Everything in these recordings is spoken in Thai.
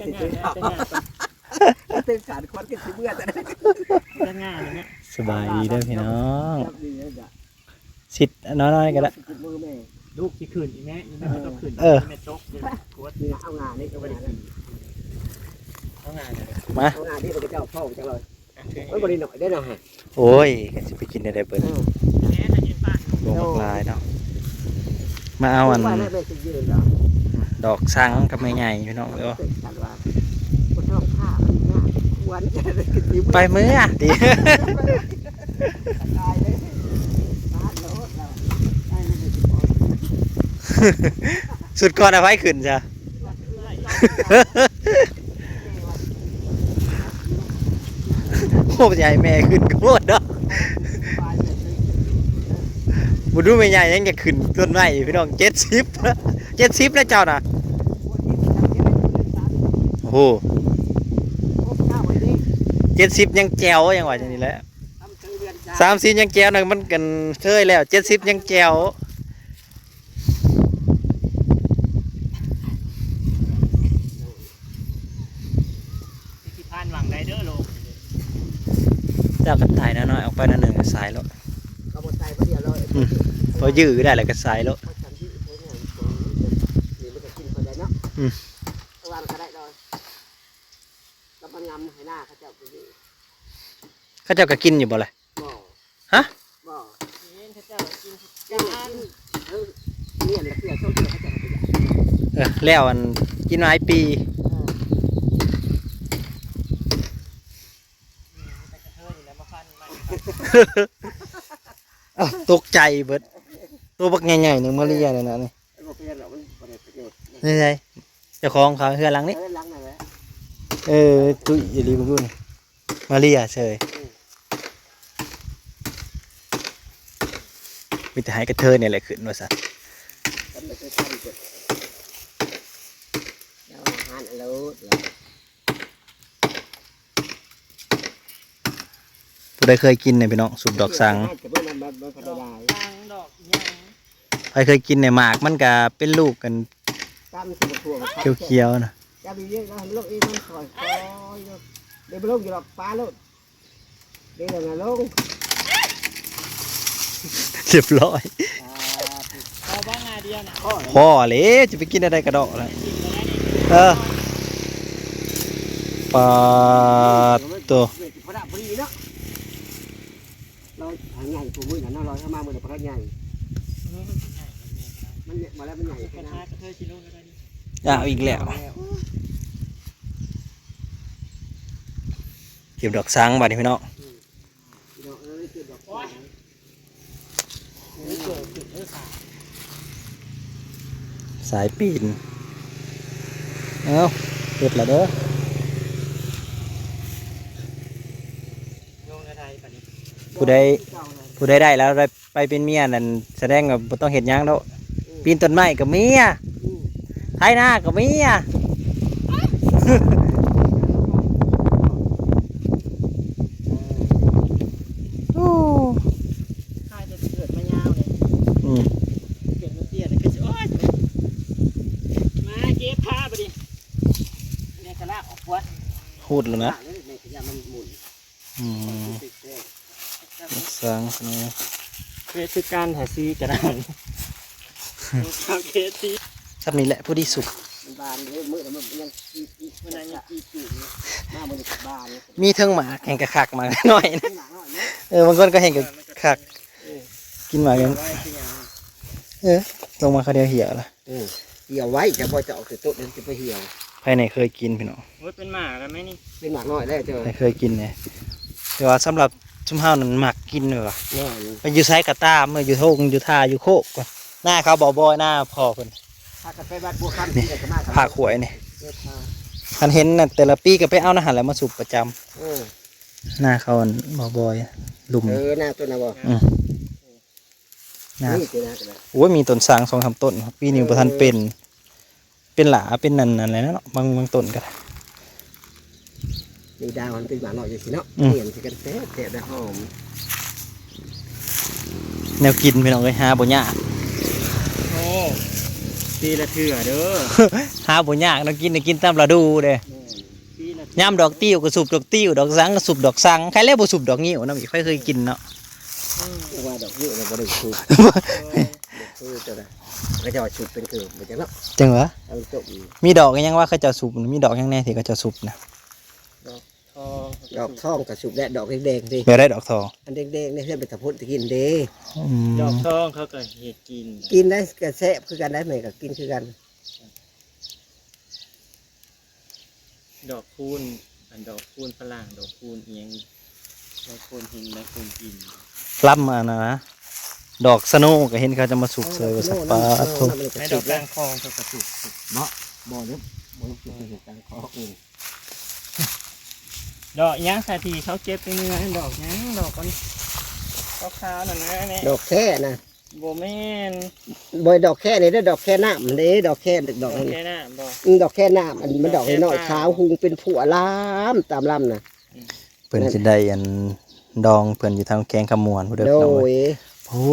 จะง่ายตื่นการควันกันสิเมื่อจะง่ายเนี่ย สบายดีเด้อพี่น้องสิทธิ์น้อยๆกันละ ลูกที่ขืนอีแม่อีแม่ก็ขืนแม่จกขวดนี่เอางานนี่ก็ไม่ได้เอางานมาเอางานนี่เราจะเจ้าพ่อจังเลยมันบริหน่อยได้หน่อย โอ้ยกันสิไปกินได้เปิดลงลายเนาะมาเอาอันดอกสังกับไม่ใหญ่พี่น้องเลยไปมื้ออ่ะดีสุดก่อนเอาไว้ขึ้นจ้ะโอ้ใหญ่แม่ขึ้นก็หมดเนาะบุดูไม่ใหญ่ยังจะขึ้นต้นไม้พี่น้อง70แล้วเจ้าน่ะโอ้โห70ยังแจ๋วยังว่าจังนี้แหละ30ยังแจ๋วนะมันกันเคยแล้ว70ยังแจ๋วเจ้ากันถ่ายน้อยออกไปนั่นหนึ่งสายแล้วพอยื้อได้แล้วก็สายแล้วข้าเจ้าก็กินอยู่บ่เลยฮะแล้วอันกินมาหลายปีตกใจเบิดตัวบักใหญ่ๆหนึ่งมาเรียเลยนะนี่นี่ไงเจ้าของเขาเฮือหลังนี่ตุ้ยอย่าลืมดูนี่มาเรียเฉยมีแต่หายกระเทยเนี่ยแหละขึ้นว่าสัตว์ผู้ใดเคยกินเนี่ยพี่น้องสุปดอกสังใครเคยกินเนี่ยหมากมันก็เป็นลูกกันเขียวๆนะเดี๋ยวไปลงอยู่หรอกปลาลูกเดี๋ยวไงลงเรียบร้อยพ่อเลยจะไปกินอะไรกระดอกแล้วปลาตัวเราหางใหญ่ตัวมือน่ะเราถ้ามามือเดี๋ยวปลาใหญ่มันมาแล้วมันใหญ่แค่นั้นอีกแล้วเก็บดอกสังบัดนี้พี่น้องสายปีนเอาเก็บแล้วเด้อผู้ใดได้แล้วไปเป็นเมียนั่นแสดงว่าบ่ต้องเห็นยังแล้วปีนต้นไม้กับเมียไถนากับเมียพูดแล้วนะสังนี่คือการถ่ายซีกระดานสับนี้แหละผู้ที่สุดมีเทิงหมาแข่งกระคักมาหน่อยนะบางคนก็แข่งกระคักกินหมากันลงมาคาเดียวเหี่ยวละเหี่ยวไว้จะพอจะออกจากโต๊ะเดินจะไปเหี่ยวภายในเคยกินพี่น้องเป็นหมากันไหมนี่เป็นหมาน้อยได้เจอเคยกินเนี่ยแต่ว่าสำหรับชุ่มห้าวนั้นหมักกินเลยว่ะไปอยู่ไซกระต้าเมื่ออยู่โทงอยู่ท่าอยู่โคกก่อนหน้าเขาบอยหน้าพอคนนี่ผ่าขวยนี่คันเห็นน่ะแต่ละปีก็ไปเอาอาหารแล้วมาสูบประจำหน้าเขาบอยลุมหน้าตัวน่ะบ่โอ้ยมีต้นสัง2-3 ต้นปีนี้ประทันเป็นหลาเป็นนันอะไรนะเนาะบางต้นก็มีดาวมันเป็นหมาหน่อยอย่างนี้เนาะเห็นกันแซ่บหอมแนวกินพี่น้องเลยหาบ่ยาก ปี ปีละเถื่อเด้อ หาบ่ยากเนาะกินตามฤดูเด้ ปีละ ยามดอกติ้วก็สูบดอกติ้วดอกสังก็สูบดอกสังใครแล้วบ่สูบดอกงิ้วนะอีกเคยกินเนาะ ว่าดอกนี้เราบ่ได้สูบคือจะได้ก็จะสูบเป็นคือบ่จังเนาะ จังหวะ เอาจบ มีดอกยังว่าเขาเจะสูบมีดอกยังแน่ที่เขาเจะสูบนะ ทอง ดอกทองกับสูบและดอกแดงๆดิ เดี๋ยวได้ดอกทอง อันแดงๆนี่เพื่อนเป็นตะพุนตะกินเด้ ดอกทองเขาก็เฮ็ดกิน กินได้กระแซะคือกันได้ไหมก็กินคือกัน ดอกคูณอันดอกคูณฝรั่งดอกคูณเอียงดอกคูณหินและคูณกิน ล่ำมานะดอกสโนว์ก็เห็นเขาจะมาสูบเสยว่าสปาทุก ให้ดอกกลางคลองเขาก็สุก เนาะบ่เนาะบ่สูบเป็นกลางคอเอง ดอกยางสาทีเขาเก็บไปเนื้อดอกยางดอกมันขาวๆน่ะนะเนี่ย ดอกแค่นะ โบแม่น บ่ดอกแค่นี่ได้ดอกแค่น้ำมันเด้ดอกแค่ดอกนั้น แค่น่ะบอก ดอกแค่น้ำอันมันดอกน้อยขาวหุงเป็นผัวล้ามตามลำนะ เพิ่นสิได้อันดองเพิ่นอยู่ทางแกงขมวนผู้เด้อ โด พี่น้องเว้ย ย โอ้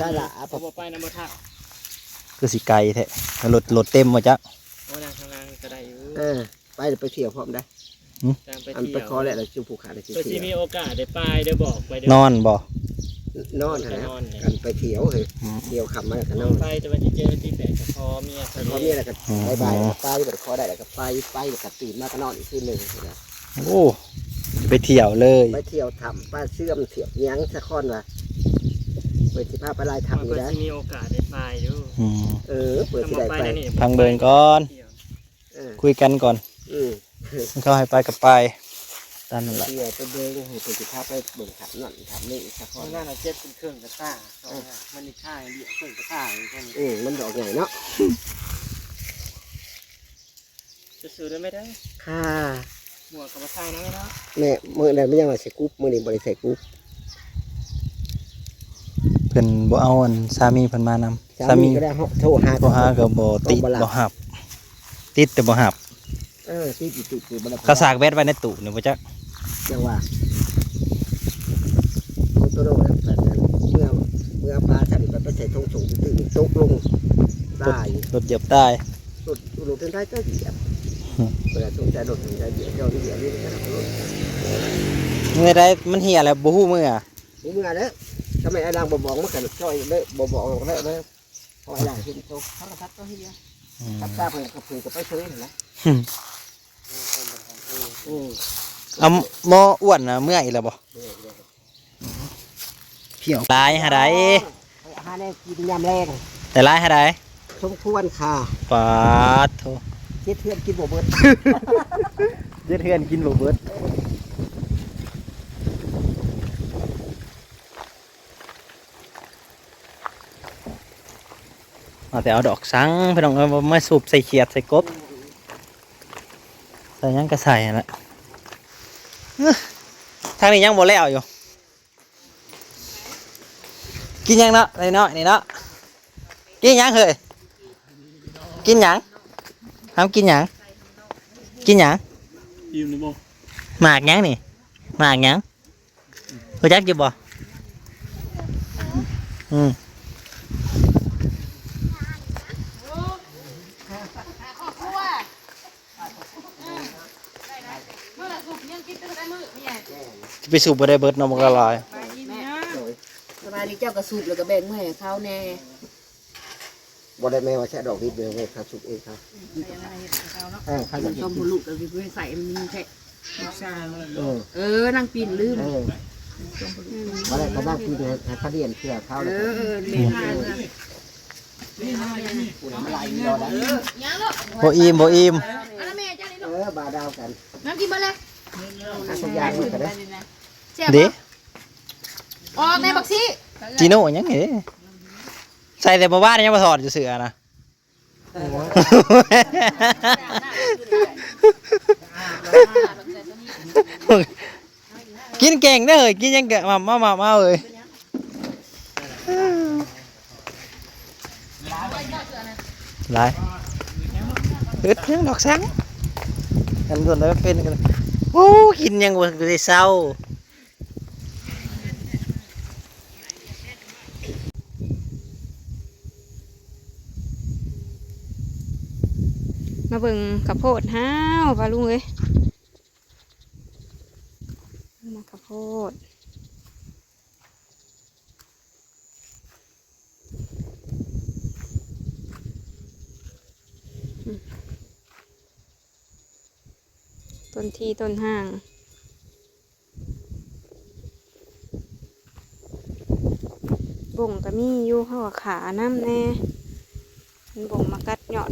ซาละ เขาบอกไปน้ำมันทัก คือสิไกลแท้รถเต็มบ่จ๊ะ โอ้นางข้างล่างก็ได้อยู่ ไปเที่ยวพร้อมได้ ตามไป อัน เที่ ไป ยว ขอแหละเราจูผูกขาได้ เพื่อ เที่ ที่ ยว มีโอกาสได้ไปได้บอกไปเด้อน อนบ่ นอนนะกันไปเที่ยวเฮ้ยเที่ยวขับมากันนอน ไปแต่วันที่เจอที่แปดกับพอเมีย ขอมีอะไรกันบ่ายๆไปแบบขอได้แล้วก็ไปแล้วก็ตื่นมาก็นอนอีกคืนหนึ่ง โอ้จะไปเที่ยวเลย ไปเที่ยวทำป้าเชื่อมเที่ยวยังสะค้อนว่ะเปิดสิพาไปลายทำอยู่ เพื่อ นะ ที่มีโอกาสได้ไปอยู่ อืม เปิดสิได้ไป พังเบิ่งก่อน คุยกันก่อน อืม เขาให้ไปกับไปตามนั่นแหละ เที่ยวไปเบิ่งให้เปิดสิพาไปเบิ่งขับนั่นขับนี่สะ เพ ค้อ ราะ น นั่นเจ็บเป็นเครื่องกระต้ามันนี่ข้างเดียวเครื่องกระต้าอย่างนี้ มันดอกใหญ่เนาะ จะซื้อได้ไม่ได้ ค่ะ หมวกกับมาใส่นะไม่ได้ แม่มือนั้นไม่ยังว่าใส่กุ๊บมือนี้บริใส่กุ๊บ เพิ่นบ่เอาอันสามีเพิ่นมานำ สามีก็ได้โทรหา บ่หาก็บ่ติดบ่หับ ติดแต่บ่หับ ที่ติดคือบ่ได้ กระสากแวดไว้ในตู้นี่บ่จัก จังว่าตัวโดนแบบนั้นเมื่อปลาถ้าดิบไปใส่ทงส่งตื่นตกลงได้ รถเหยียบใต้ รถเป็นท้ายก็เหยียบเวลาสงใจรถถึงจะเหยียบเจ้าที่เหยียบนี่ก็ทำรถ เมื่อใดมันเหี่ยแล้วบ่ฮู้มื้ออะ ผมเมื่อแล้วทำไมไอ้ดังบ่บอกมันกันช่วยเลยบ่บอกเลยเลยพอไอ้ดังเห็นโตเขากระทับก็เฮียทับตาเพิ่นกับเพิ่นกับไปซื้อนะ เอาหมออ้วนน่ะเมื่อยแล้วบ่เพียวลายหาใด หาได้กินยำแรง แต่ลายหาใด สมควรค่ะ ปาดโถ เฮ็ดเพื่อนกินบ่เบิด เฮ็ดเฮือนกินบ่เบิดแต่เอาดอกสังพี่น้องเอามาสูบใส่เขียดใส่กบใส่หยังก็ใส่นั่นแหละทางนี้ยังบ่แล้วอยู่กินหยังเนาะนี่เนาะนี่เนาะกินหยังเฮ้ยกินหยังห้ามกินหยังกินหยัง อิ่มหรือบ่ หมากหยังนี่หมากหยังรู้จักอยู่บ่อืม ไปสูบบ่ได้เบิดเนาะมันก็ลาย สบายดีเจ้ากระสูบแล้วก็แบ่งมาให้เขาแน่ บ่ได้แม่ว่าแค่ดอกนิดเดียวเว้ยครับสุกเองครับข้าว มัน จะ ชมผู้ลูกแล้วพี่ให้ใส่มันแค่ เออ นางปีนลืม มาได้ก็นั่งกินให้เขาเรียนเชื่อเขา เอ เลย อเรียนมา มาลายรอได้ บ่อิ่มบ่อิ่ม บาดาวกัน น้ำกินมาแล้ว สักอย่างมันก็ได้ เด้ ออกในบักซี่ จีโน่หยังนี่ใส่แต่บ่บ้านยังบ่ถอดอยู่เสือนะกินเก่งเด้อเฮ้ยกินยังเก่งมาเอ้ยหลายอึดยังดอกสังกันส่วนแล้วเป็นกันโอ้กินยังบ่ได้เศร้า มาเบิ่งข้าวโพดห้าวปลาลุงเลยมาข้าวโพดต้นที่ต้นห้างบ่งก็มีอยู่เขาว่าขาน้ำแน่มันบ่งมากัดยอด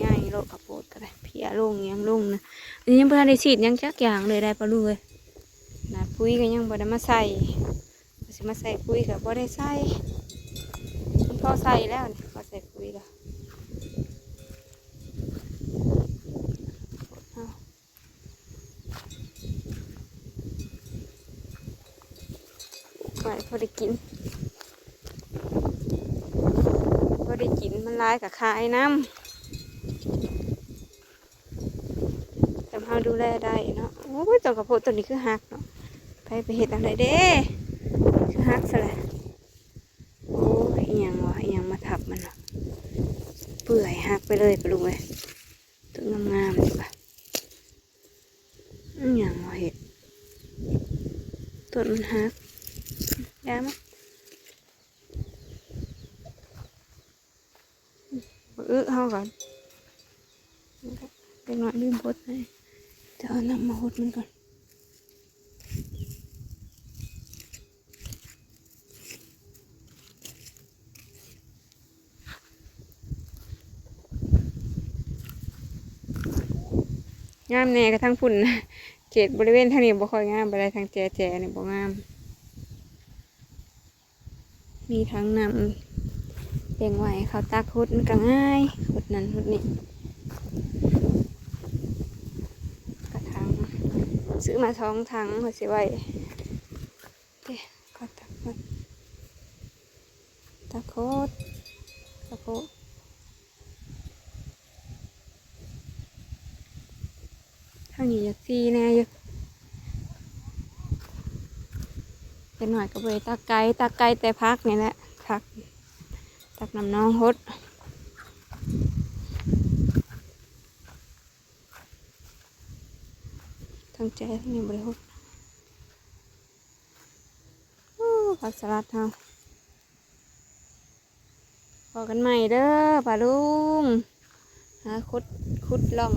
ง่ายโลกข้าวโพดก็ได้เพียลงยังลงนะอันนี้ยังบ่ทันได้ฉีดยังจักอย่างเลยได้ปลาลูกเลยนะปุ๋ยก็ยังบ่ได้มาใส่สิมาใส่ปุ๋ยก็บ่ได้ใส่มันพอใส่แล้วนี่พอใส่ปุ๋ยแล้วไว้พอได้กินมันร้ายกับขายน้ำแต่เราดูแลได้เนาะโอ้ยต้นข้าวโพดต้นนี้คือหักเนาะไปเห็ดอะไรเด้คือหักซะเลยโอ้ยอีหยังวะอีหยังมาทับมันเนาะเปื่อยหักไปเลยไปลุงเลยต้นงามๆดีกว่าอีหยังวะเห็ดต้นมันหักได้ไหมเขาก่อนเด็กน้อยลืมพดให้จะเอาน้ำมาหดมันก่อนงามแน่กระทั่งฝุ่นเขตบริเวณทางนี้บ่ค่อยงามไปได้ทางแจเนี่ยบ่งามมีทั้งน้ำเลี้ยงไว้เขาตักขุดมันก็ง่ายขุดนั้นขุดนี้กระถังซื้อมา2 ถังเขาสิไว้เดี๋ยวก็ตักขุดตักขุดตักขุดทางนี้อยากซีแน่อยู่เป็นหน่อยก็ไปตักไก่แต่พักนี่แหละตักน้ำน้องฮดทั้งแจ๊ทั้งนี้บริฮดผักสลัดเฮาพอกันใหม่เด้อป่าลุงหาคุดล่อง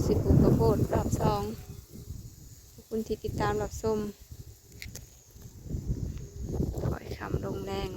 สิปลูกข้าวโพดรอบ2ขอบคุณที่ติดตามรับชมขอให้คำลงแรง